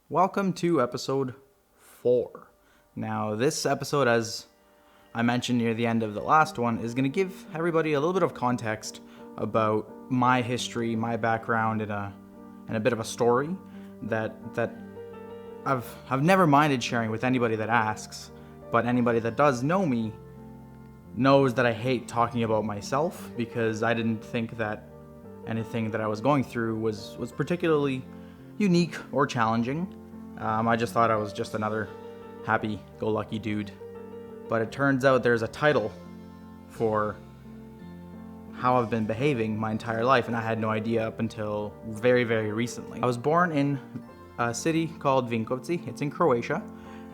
Welcome to episode 4. Now, this episode, as I mentioned near the end of the last one, is going to give everybody a little bit of context about my history, my background, and a bit of a story that I've never minded sharing with anybody that asks, but anybody that does know me knows that I hate talking about myself because I didn't think that anything that I was going through was particularly unique or challenging. I just thought I was just another happy-go-lucky dude. But it turns out there's a title for how I've been behaving my entire life, and I had no idea up until very, very recently. I was born in a city called Vinkovci. It's in Croatia,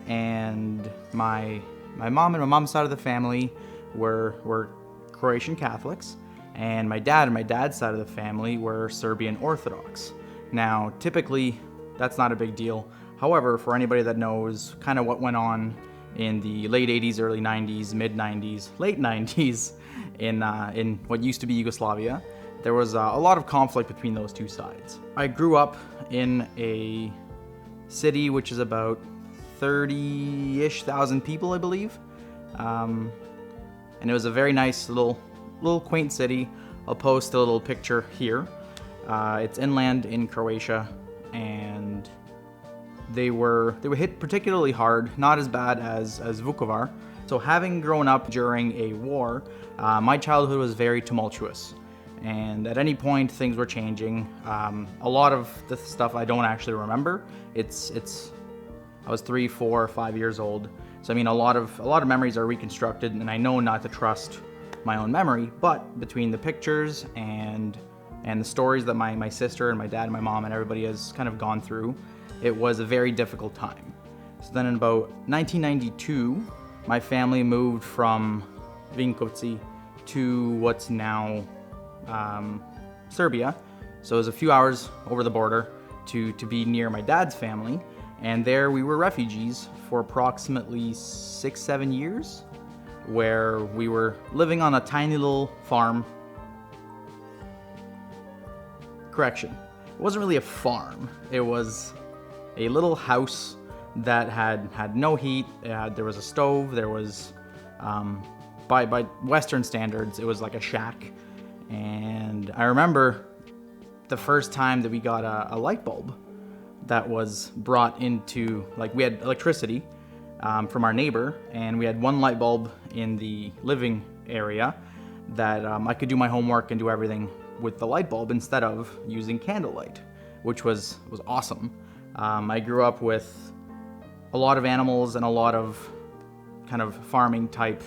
and my mom and my mom's side of the family were Croatian Catholics, and my dad and my dad's side of the family were Serbian Orthodox. Now, typically, that's not a big deal. However, for anybody that knows kind of what went on in the late 80s, early 90s, mid 90s, late 90s in what used to be Yugoslavia, there was a lot of conflict between those two sides. I grew up in a city which is about 30-ish thousand people, I believe. And it was a very nice little quaint city. I'll post a little picture here. It's inland in Croatia, and they were hit particularly hard, not as bad as Vukovar. So having grown up during a war, my childhood was very tumultuous, and at any point things were changing. A lot of the stuff I don't actually remember. I was 3, 4, 5 years old, so I mean a lot of memories are reconstructed, and I know not to trust my own memory. But between the pictures and the stories that my sister and my dad and my mom and everybody has kind of gone through, it was a very difficult time. So then in about 1992, my family moved from Vinkovci to what's now Serbia. So it was a few hours over the border to be near my dad's family. And there we were refugees for approximately 6-7 years, where we were living on a tiny little farm. Correction, it wasn't really a farm. It was a little house that had no heat. There was a stove. There was, by Western standards, it was like a shack. And I remember the first time that we got a light bulb that was brought into, like, we had electricity from our neighbor, and we had one light bulb in the living area that I could do my homework and do everything with the light bulb instead of using candlelight, which was awesome. I grew up with a lot of animals and a lot of kind of farming type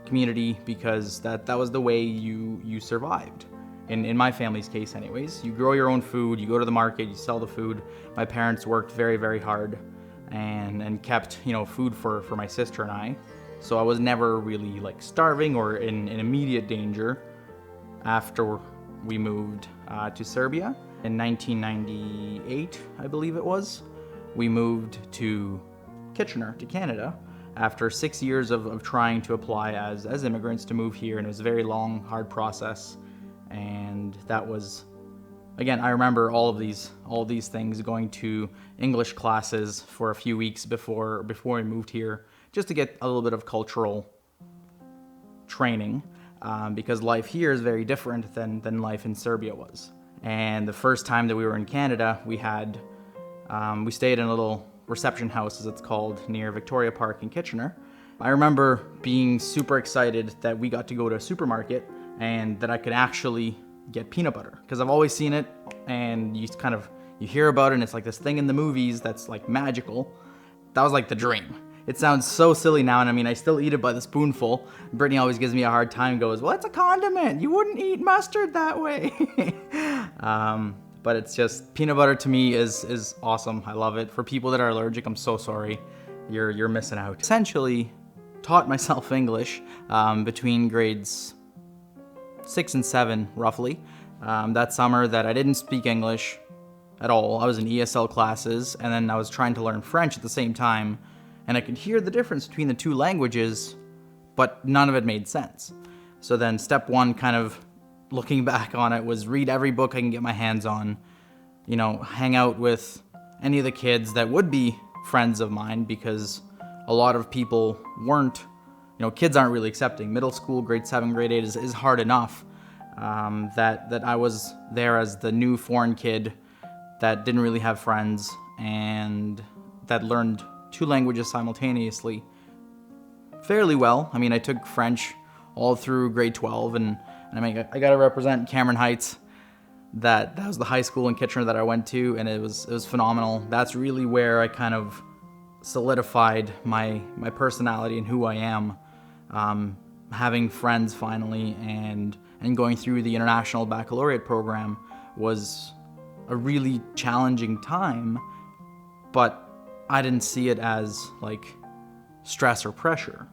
community because that was the way you survived. In my family's case anyways, you grow your own food, you go to the market, you sell the food. My parents worked very, very hard and kept, food for my sister and I. So I was never really like starving or in immediate danger after we moved to Serbia. In 1998, I believe it was, we moved to Kitchener, to Canada, after 6 years of trying to apply as immigrants to move here, and it was a very long, hard process. And that was, again, I remember all of these things, going to English classes for a few weeks before we moved here, just to get a little bit of cultural training, because life here is very different than life in Serbia was. And the first time that we were in Canada, we stayed in a little reception house, as it's called, near Victoria Park in Kitchener. I remember being super excited that we got to go to a supermarket and that I could actually get peanut butter, because I've always seen it, and you hear about it, and it's like this thing in the movies that's like magical. That was like the dream. It sounds so silly now, and I mean, I still eat it by the spoonful. Brittany always gives me a hard time, goes, well, it's a condiment. You wouldn't eat mustard that way. But it's just, peanut butter to me is awesome. I love it. For people that are allergic, I'm so sorry. You're missing out. Essentially, taught myself English between grades 6 and 7, roughly. That summer that I didn't speak English at all. I was in ESL classes, and then I was trying to learn French at the same time. And I could hear the difference between the two languages, but none of it made sense. So then step 1, kind of looking back on it, was read every book I can get my hands on, hang out with any of the kids that would be friends of mine, because a lot of people weren't, kids aren't really accepting. Middle school, grade 7, grade 8 is hard enough. That I was there as the new foreign kid that didn't really have friends and that learned 2 languages simultaneously fairly well. I mean, I took French all through grade 12, and I got to represent Cameron Heights. That was the high school in Kitchener that I went to, and it was phenomenal. That's really where I kind of solidified my personality and who I am. Having friends finally, and going through the International Baccalaureate program was a really challenging time, but I didn't see it as like stress or pressure.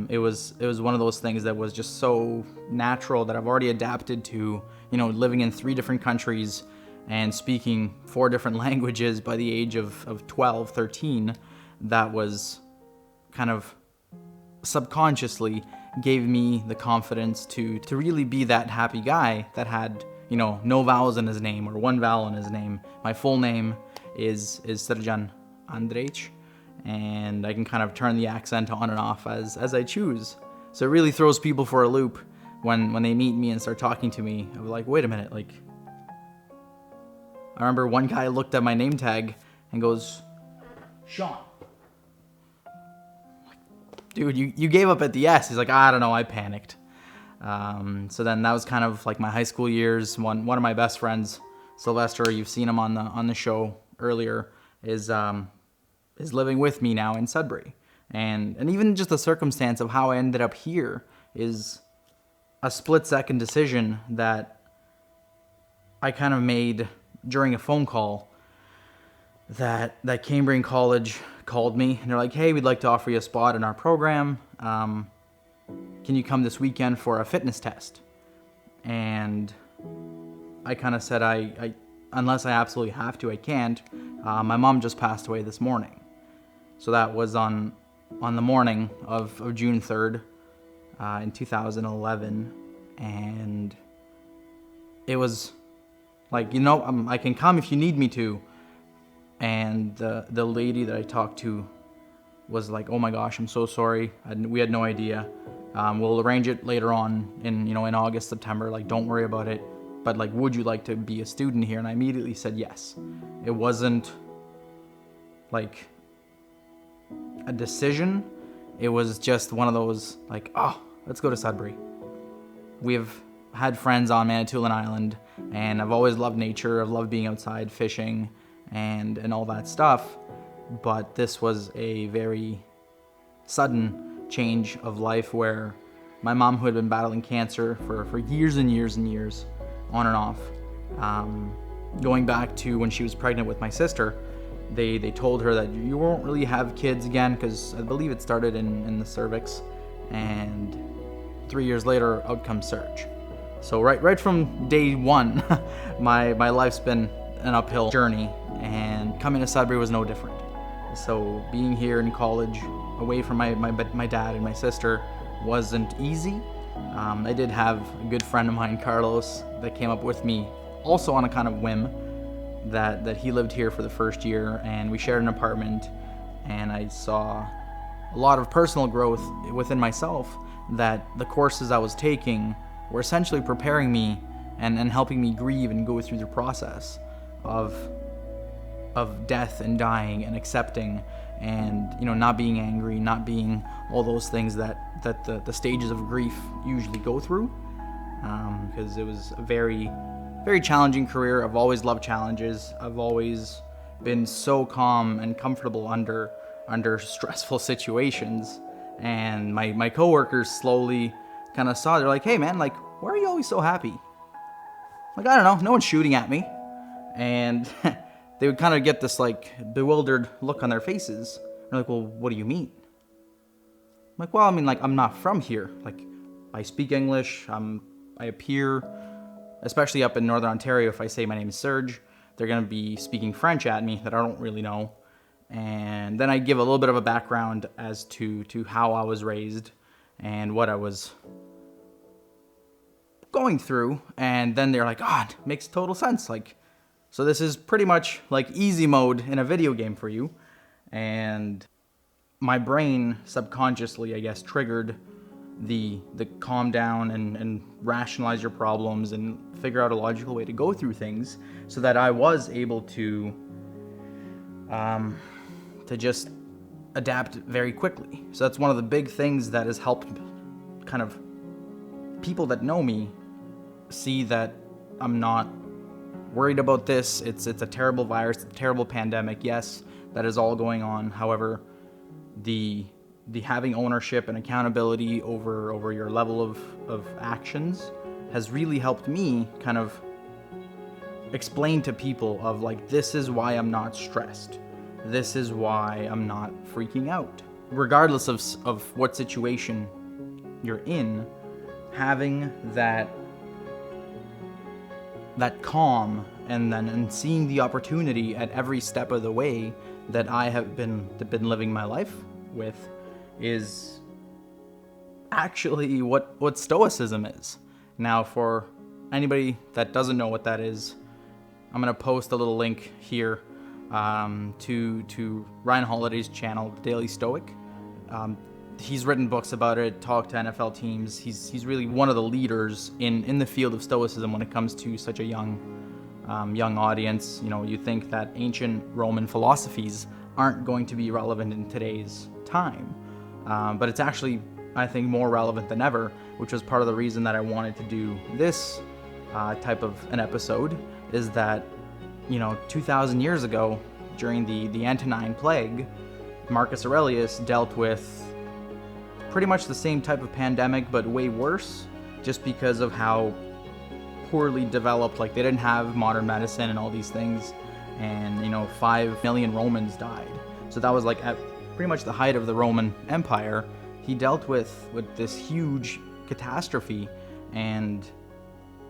It was one of those things that was just so natural that I've already adapted to, living in 3 different countries and speaking 4 different languages by the age of 12, 13. That was kind of subconsciously gave me the confidence to really be that happy guy that had, no vowels in his name or 1 vowel in his name. My full name is Srđan Andrej, and I can kind of turn the accent on and off as I choose. So it really throws people for a loop when they meet me and start talking to me. I'm like, wait a minute, like, I remember one guy looked at my name tag and goes, Sean. Dude, you gave up at the S. He's like, I don't know, I panicked. So then that was kind of like my high school years. One of my best friends, Sylvester, you've seen him on the show earlier, is living with me now in Sudbury. And even just the circumstance of how I ended up here is a split-second decision that I kind of made during a phone call that Cambrian College called me, and they're like, hey, we'd like to offer you a spot in our program. Can you come this weekend for a fitness test? And I kind of said, I unless I absolutely have to, I can't. My mom just passed away this morning. So that was on the morning of June 3rd in 2011. And it was like, I can come if you need me to. And the lady that I talked to was like, oh my gosh, I'm so sorry. We had no idea. We'll arrange it later on in August, September. Like, don't worry about it. But like, would you like to be a student here? And I immediately said yes. It wasn't like a decision. It was just one of those like, oh, let's go to Sudbury. We've had friends on Manitoulin Island, and I've always loved nature. I've loved being outside, fishing, and all that stuff. But this was a very sudden change of life where my mom, who had been battling cancer for years and years and years, on and off, going back to when she was pregnant with my sister, they told her that you won't really have kids again, because I believe it started in the cervix, and 3 years later, out comes Serge. So right from day one, my life's been an uphill journey, and coming to Sudbury was no different. So being here in college, away from my dad and my sister, wasn't easy. I did have a good friend of mine, Carlos, that came up with me, also on a kind of whim, that he lived here for the first year, and we shared an apartment, and I saw a lot of personal growth within myself, that the courses I was taking were essentially preparing me and helping me grieve and go through the process of death and dying and accepting, and not being angry, not being all those things that the stages of grief usually go through, because it was a very, very challenging career. I've always loved challenges. I've always been so calm and comfortable under stressful situations, and my coworkers slowly kind of saw. They're like, hey man, like, why are you always so happy? Like, I don't know, no one's shooting at me. And they would kind of get this like bewildered look on their faces. They're like, well, what do you mean? I'm like, well, I mean, like, I'm not from here. Like, I speak English. I appear, especially up in Northern Ontario, if I say my name is Serge, they're going to be speaking French at me that I don't really know. And then I give a little bit of a background as to how I was raised and what I was going through. And then they're like, oh, it makes total sense. Like, So this is pretty much like easy mode in a video game for you. And my brain subconsciously, I guess, triggered the calm down and rationalize your problems and figure out a logical way to go through things, so that I was able to just adapt very quickly. So that's one of the big things that has helped kind of people that know me see that I'm not worried about this. It's a terrible virus, a terrible pandemic. Yes, that is all going on. However, the having ownership and accountability over your level of actions has really helped me kind of explain to people of like, this is why I'm not stressed. This is why I'm not freaking out. Regardless of what situation you're in, having that calm and seeing the opportunity at every step of the way that I have been living my life with is actually what stoicism is. Now, for anybody that doesn't know what that is, I'm going to post a little link here to Ryan Holiday's channel, The Daily Stoic. He's written books about it, talked to NFL teams. He's really one of the leaders in the field of stoicism when it comes to such a young audience. You know, you think that ancient Roman philosophies aren't going to be relevant in today's time, but it's actually, I think, more relevant than ever, which was part of the reason that I wanted to do this type of an episode, is that, 2,000 years ago, during the Antonine Plague, Marcus Aurelius dealt with pretty much the same type of pandemic, but way worse, just because of how poorly developed, like they didn't have modern medicine and all these things, and 5 million Romans died. So that was like at pretty much the height of the Roman Empire. He dealt with this huge catastrophe, and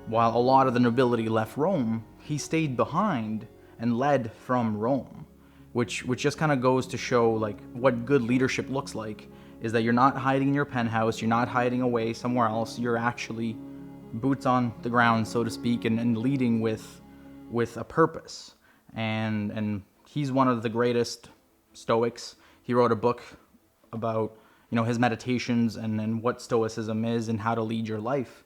while a lot of the nobility left Rome, he stayed behind and led from Rome, which just kind of goes to show like what good leadership looks like, is that you're not hiding in your penthouse, you're not hiding away somewhere else, you're actually boots on the ground, so to speak, and leading with a purpose. And he's one of the greatest Stoics. He wrote a book about his meditations and what Stoicism is and how to lead your life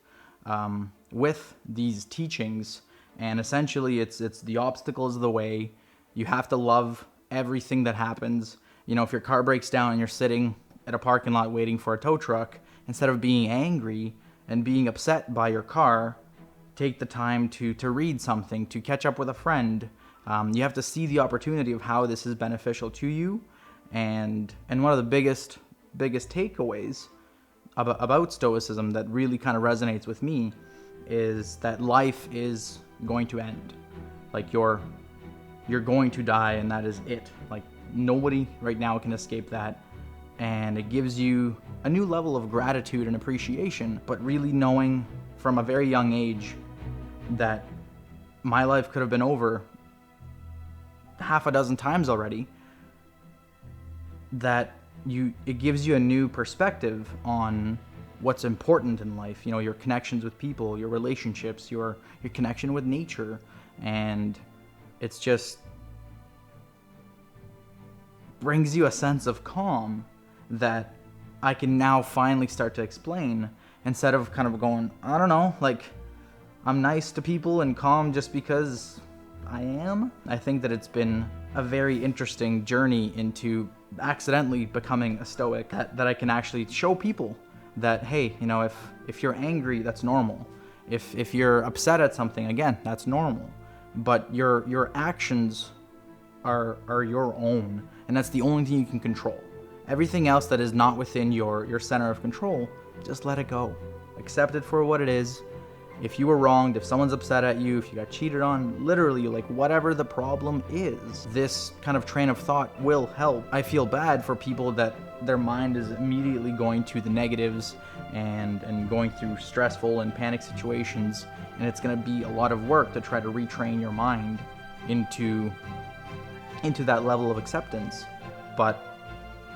with these teachings. And essentially it's the obstacles of the way. You have to love everything that happens. If your car breaks down and you're sitting at a parking lot waiting for a tow truck, instead of being angry and being upset by your car, take the time to read something, to catch up with a friend. You have to see the opportunity of how this is beneficial to you. And one of the biggest takeaways about Stoicism that really kind of resonates with me is that life is going to end. Like you're going to die, and that is it. Like nobody right now can escape that. And it gives you a new level of gratitude and appreciation, but really knowing from a very young age that my life could have been over half a dozen times already, that it gives you a new perspective on what's important in life. Your connections with people, your relationships, your connection with nature, and it's just brings you a sense of calm that I can now finally start to explain, instead of kind of going, I don't know, like I'm nice to people and calm just because I am. I think that it's been a very interesting journey into accidentally becoming a Stoic, that I can actually show people that, hey, if you're angry, that's normal. If you're upset at something, again, that's normal. But your actions are your own, and that's the only thing you can control. Everything else that is not within your center of control, just let it go. Accept it for what it is. If you were wronged, if someone's upset at you, if you got cheated on, literally, like whatever the problem is, this kind of train of thought will help. I feel bad for people that their mind is immediately going to the negatives and going through stressful and panic situations, and it's going to be a lot of work to try to retrain your mind into that level of acceptance. But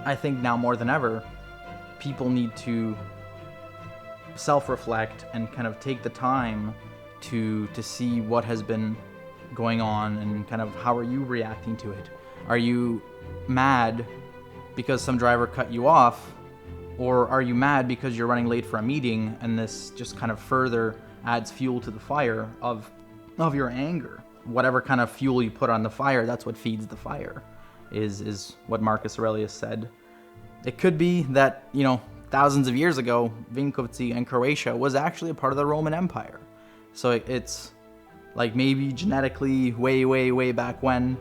I think now more than ever, people need to self-reflect and kind of take the time to see what has been going on, and kind of how are you reacting to it? Are you mad because some driver cut you off, or are you mad because you're running late for a meeting, and this just kind of further adds fuel to the fire of your anger? Whatever kind of fuel you put on the fire, that's what feeds the fire, is what Marcus Aurelius said. It could be that, thousands of years ago, Vinkovci and Croatia was actually a part of the Roman Empire. So it's like maybe genetically way, way, way back when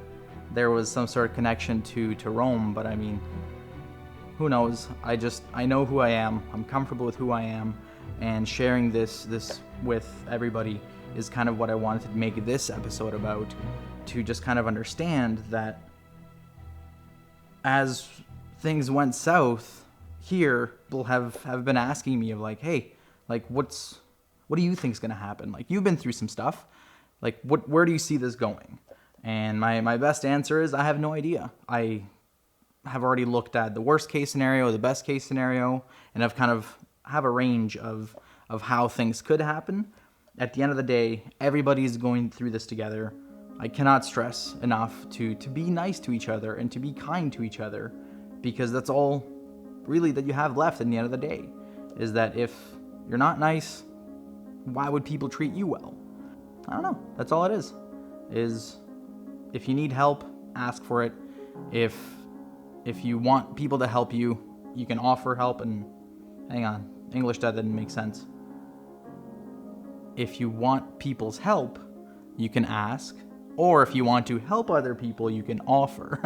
there was some sort of connection to Rome, but I mean, who knows? I know who I am. I'm comfortable with who I am, and sharing this with everybody is kind of what I wanted to make this episode about, to just kind of understand that as things went south here, people have been asking me of like, hey, like what do you think's gonna happen? Like, you've been through some stuff. Like, where do you see this going? And my best answer is I have no idea. I have already looked at the worst case scenario, the best case scenario, and I've kind of have a range of how things could happen. At the end of the day, everybody's going through this together. I cannot stress enough to be nice to each other and to be kind to each other, because that's all really that you have left in the end of the day, is that if you're not nice, why would people treat you well? I don't know. That's all it is if you need help, ask for it. If you want people to help you, you can offer help. And hang on, English, that didn't make sense. If you want people's help, you can ask. Or if you want to help other people, you can offer.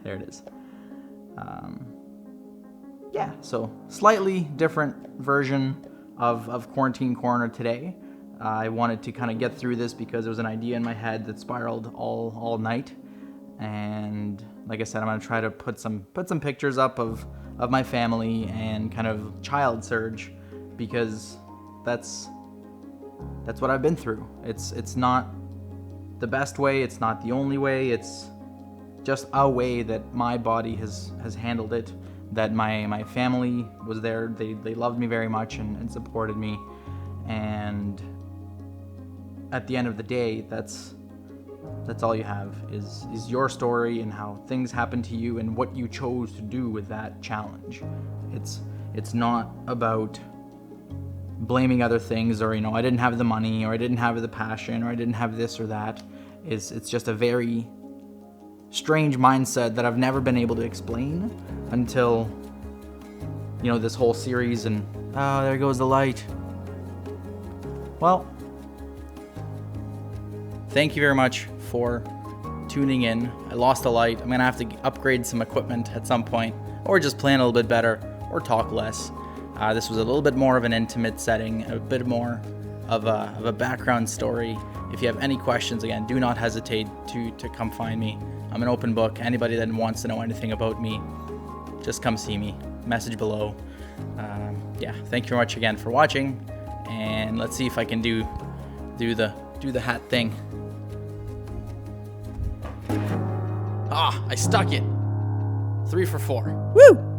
There it is. So slightly different version of Quarantine Corner today. I wanted to kind of get through this because there was an idea in my head that spiraled all night. And like I said, I'm going to try to put some pictures up of my family and kind of child surge, because that's what I've been through. It's not the best way, it's not the only way, it's just a way that my body has handled it, that my family was there. They loved me very much and supported me, and at the end of the day, that's all you have is your story and how things happened to you and what you chose to do with that challenge. It's not about blaming other things, or I didn't have the money, or I didn't have the passion, or I didn't have this or that. It's just a very strange mindset that I've never been able to explain until this whole series. And there goes the light. Well, thank you very much for tuning in. I lost a light. I'm gonna have to upgrade some equipment at some point, or just plan a little bit better, or talk less. This was a little bit more of an intimate setting, a bit more of a background story. If you have any questions, again, do not hesitate to come find me. I'm an open book. Anybody that wants to know anything about me, just come see me. Message below. Thank you very much again for watching, and let's see if I can do the hat thing. I stuck it. 3 for 4. Woo!